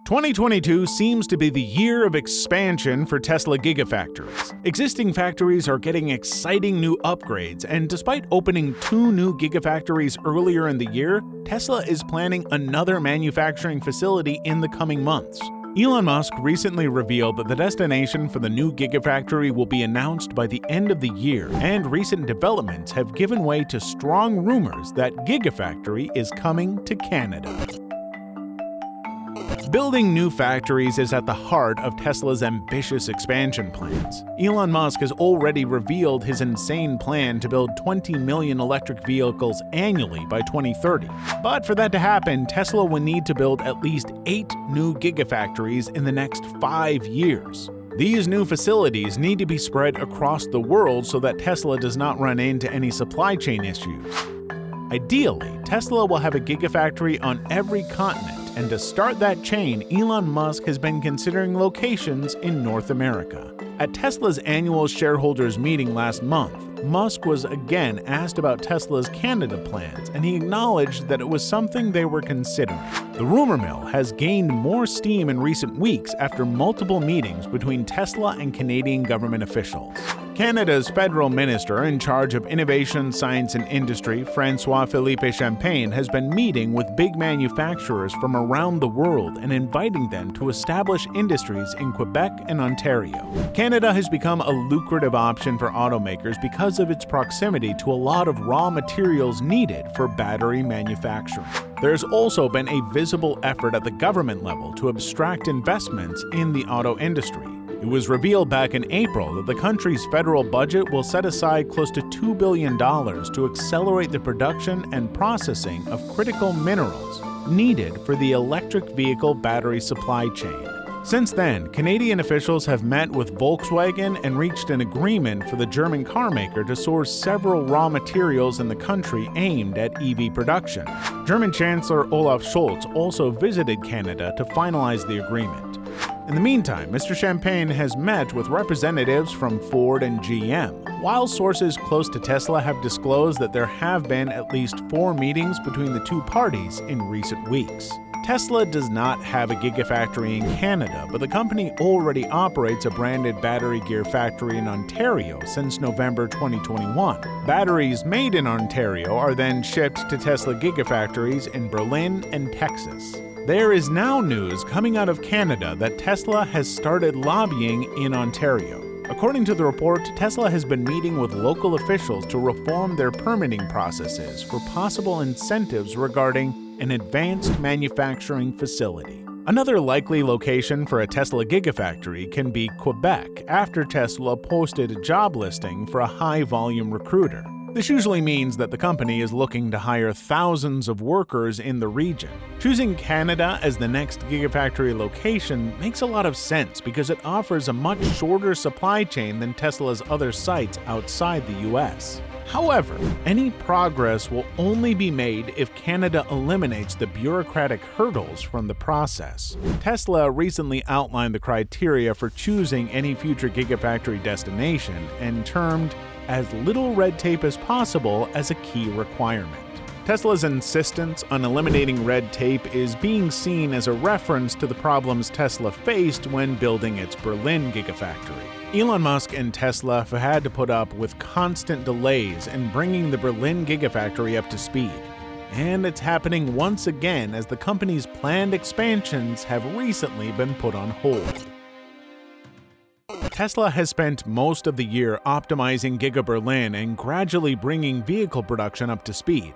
2022 seems to be the year of expansion for Tesla Gigafactories. Existing factories are getting exciting new upgrades, and despite opening 2 new Gigafactories earlier in the year, Tesla is planning another manufacturing facility in the coming months. Elon Musk recently revealed that the destination for the new Gigafactory will be announced by the end of the year, and recent developments have given way to strong rumors that Gigafactory is coming to Canada. Building new factories is at the heart of Tesla's ambitious expansion plans. Elon Musk has already revealed his insane plan to build 20 million electric vehicles annually by 2030. But for that to happen, Tesla will need to build at least 8 new Gigafactories in the next 5 years. These new facilities need to be spread across the world so that Tesla does not run into any supply chain issues. Ideally, Tesla will have a Gigafactory on every continent, and to start that chain, Elon Musk has been considering locations in North America. At Tesla's annual shareholders meeting last month, Musk was again asked about Tesla's Canada plans, and he acknowledged that it was something they were considering. The rumor mill has gained more steam in recent weeks after multiple meetings between Tesla and Canadian government officials. Canada's federal minister in charge of innovation, science and industry, François-Philippe Champagne, has been meeting with big manufacturers from around the world and inviting them to establish industries in Quebec and Ontario. Canada has become a lucrative option for automakers because of its proximity to a lot of raw materials needed for battery manufacturing. There's also been a visible effort at the government level to abstract investments in the auto industry. It was revealed back in April that the country's federal budget will set aside close to $2 billion to accelerate the production and processing of critical minerals needed for the electric vehicle battery supply chain. Since then, Canadian officials have met with Volkswagen and reached an agreement for the German carmaker to source several raw materials in the country aimed at EV production. German Chancellor Olaf Scholz also visited Canada to finalize the agreement. In the meantime, Mr. Champagne has met with representatives from Ford and GM, while sources close to Tesla have disclosed that there have been at least 4 meetings between the two parties in recent weeks. Tesla does not have a Gigafactory in Canada, but the company already operates a branded battery gear factory in Ontario since November 2021. Batteries made in Ontario are then shipped to Tesla Gigafactories in Berlin and Texas. There is now news coming out of Canada that Tesla has started lobbying in Ontario. According to the report, Tesla has been meeting with local officials to reform their permitting processes for possible incentives regarding an advanced manufacturing facility. Another likely location for a Tesla Gigafactory can be Quebec, after Tesla posted a job listing for a high-volume recruiter. This usually means that the company is looking to hire thousands of workers in the region. Choosing Canada as the next Gigafactory location makes a lot of sense because it offers a much shorter supply chain than Tesla's other sites outside the US. However, any progress will only be made if Canada eliminates the bureaucratic hurdles from the process. Tesla recently outlined the criteria for choosing any future Gigafactory destination and termed as little red tape as possible as a key requirement. Tesla's insistence on eliminating red tape is being seen as a reference to the problems Tesla faced when building its Berlin Gigafactory. Elon Musk and Tesla have had to put up with constant delays in bringing the Berlin Gigafactory up to speed. And it's happening once again as the company's planned expansions have recently been put on hold. Tesla has spent most of the year optimizing Giga Berlin and gradually bringing vehicle production up to speed.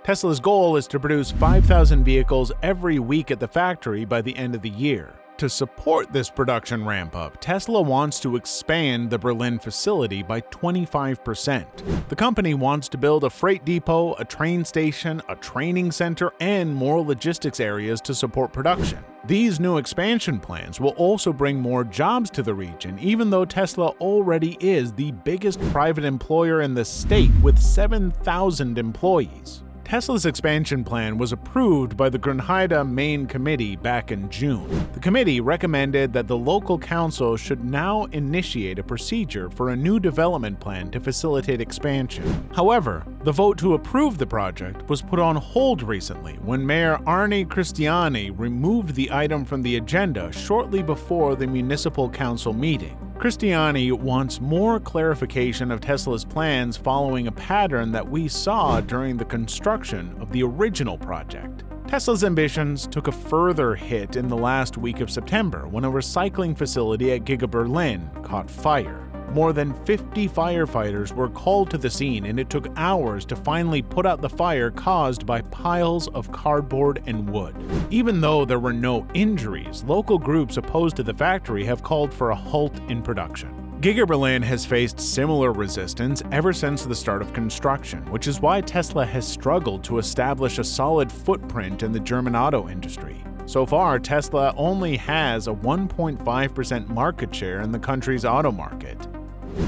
Tesla's goal is to produce 5,000 vehicles every week at the factory by the end of the year. To support this production ramp-up, Tesla wants to expand the Berlin facility by 25%. The company wants to build a freight depot, a train station, a training center, and more logistics areas to support production. These new expansion plans will also bring more jobs to the region, even though Tesla already is the biggest private employer in the state with 7,000 employees. Tesla's expansion plan was approved by the Granada Main Committee back in June. The committee recommended that the local council should now initiate a procedure for a new development plan to facilitate expansion. However, the vote to approve the project was put on hold recently when Mayor Arne Cristiani removed the item from the agenda shortly before the municipal council meeting. Cristiani wants more clarification of Tesla's plans following a pattern that we saw during the construction of the original project. Tesla's ambitions took a further hit in the last week of September when a recycling facility at Giga Berlin caught fire. More than 50 firefighters were called to the scene, and it took hours to finally put out the fire caused by piles of cardboard and wood. Even though there were no injuries, local groups opposed to the factory have called for a halt in production. Giga Berlin has faced similar resistance ever since the start of construction, which is why Tesla has struggled to establish a solid footprint in the German auto industry. So far, Tesla only has a 1.5% market share in the country's auto market.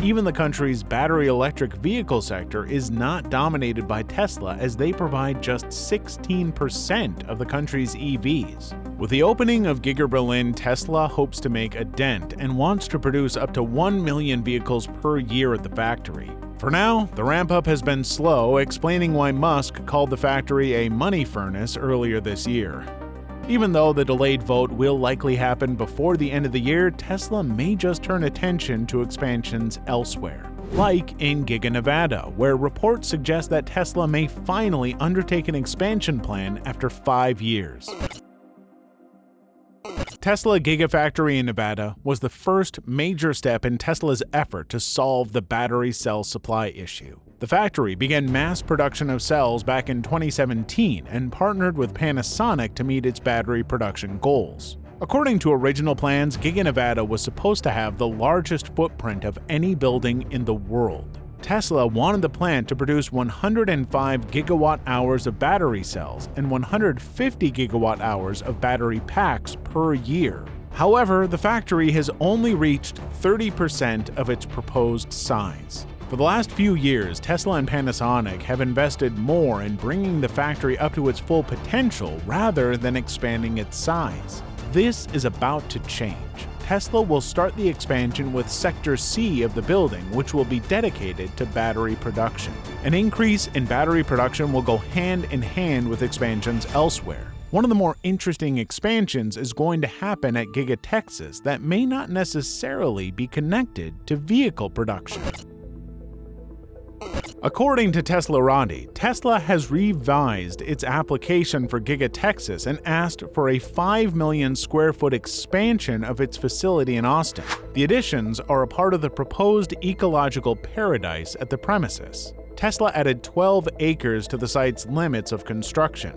Even the country's battery electric vehicle sector is not dominated by Tesla, as they provide just 16% of the country's EVs. With the opening of Giga Berlin, Tesla hopes to make a dent and wants to produce up to 1 million vehicles per year at the factory. For now, the ramp-up has been slow, explaining why Musk called the factory a money furnace earlier this year. Even though the delayed vote will likely happen before the end of the year, Tesla may just turn attention to expansions elsewhere, like in Giga Nevada, where reports suggest that Tesla may finally undertake an expansion plan after 5 years. Tesla Gigafactory in Nevada was the first major step in Tesla's effort to solve the battery cell supply issue. The factory began mass production of cells back in 2017 and partnered with Panasonic to meet its battery production goals. According to original plans, Giga Nevada was supposed to have the largest footprint of any building in the world. Tesla wanted the plant to produce 105 gigawatt-hours of battery cells and 150 gigawatt-hours of battery packs per year. However, the factory has only reached 30% of its proposed size. For the last few years, Tesla and Panasonic have invested more in bringing the factory up to its full potential rather than expanding its size. This is about to change. Tesla will start the expansion with Sector C of the building, which will be dedicated to battery production. An increase in battery production will go hand in hand with expansions elsewhere. One of the more interesting expansions is going to happen at Giga Texas that may not necessarily be connected to vehicle production. According to Teslarati, Tesla has revised its application for Giga Texas and asked for a 5 million square foot expansion of its facility in Austin. The additions are a part of the proposed ecological paradise at the premises. Tesla added 12 acres to the site's limits of construction.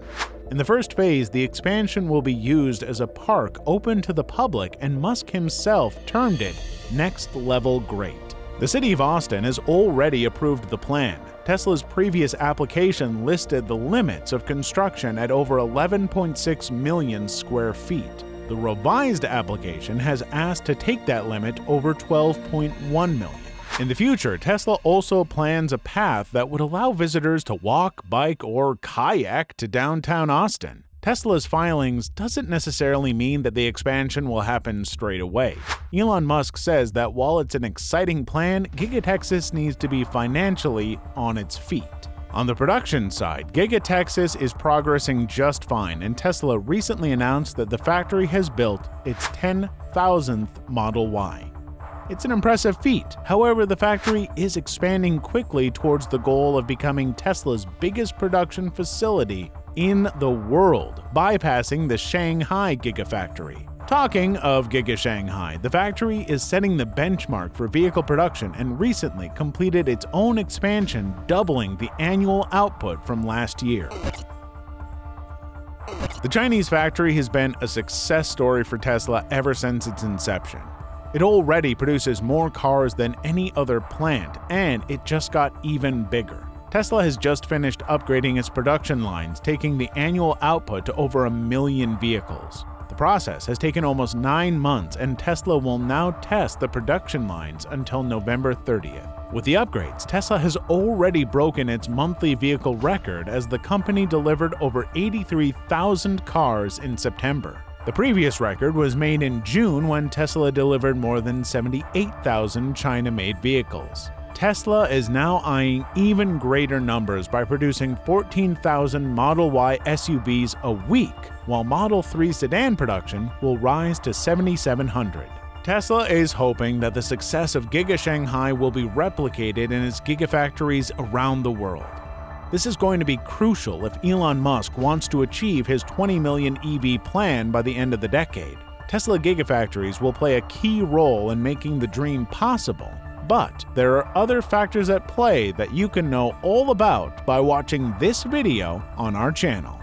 In the first phase, the expansion will be used as a park open to the public, and Musk himself termed it Next Level Great. The city of Austin has already approved the plan. Tesla's previous application listed the limits of construction at over 11.6 million square feet. The revised application has asked to take that limit over 12.1 million. In the future, Tesla also plans a path that would allow visitors to walk, bike, or kayak to downtown Austin. Tesla's filings doesn't necessarily mean that the expansion will happen straight away. Elon Musk says that while it's an exciting plan, Giga Texas needs to be financially on its feet. On the production side, Giga Texas is progressing just fine, and Tesla recently announced that the factory has built its 10,000th Model Y. It's an impressive feat. However, the factory is expanding quickly towards the goal of becoming Tesla's biggest production facility in the world, bypassing the Shanghai Gigafactory. Talking of Giga Shanghai, the factory is setting the benchmark for vehicle production and recently completed its own expansion, doubling the annual output from last year. The Chinese factory has been a success story for Tesla ever since its inception. It already produces more cars than any other plant, and it just got even bigger. Tesla has just finished upgrading its production lines, taking the annual output to over 1 million vehicles. The The process has taken almost 9 months, and Tesla will now test the production lines until November 30th. With the upgrades, Tesla has already broken its monthly vehicle record as the company delivered over 83,000 cars in September. The previous record was made in June when Tesla delivered more than 78,000 China-made vehicles. Tesla is now eyeing even greater numbers by producing 14,000 Model Y SUVs a week, while Model 3 sedan production will rise to 7,700. Tesla is hoping that the success of Giga Shanghai will be replicated in its Gigafactories around the world. This is going to be crucial if Elon Musk wants to achieve his 20 million EV plan by the end of the decade. Tesla Gigafactories will play a key role in making the dream possible, but there are other factors at play that you can know all about by watching this video on our channel.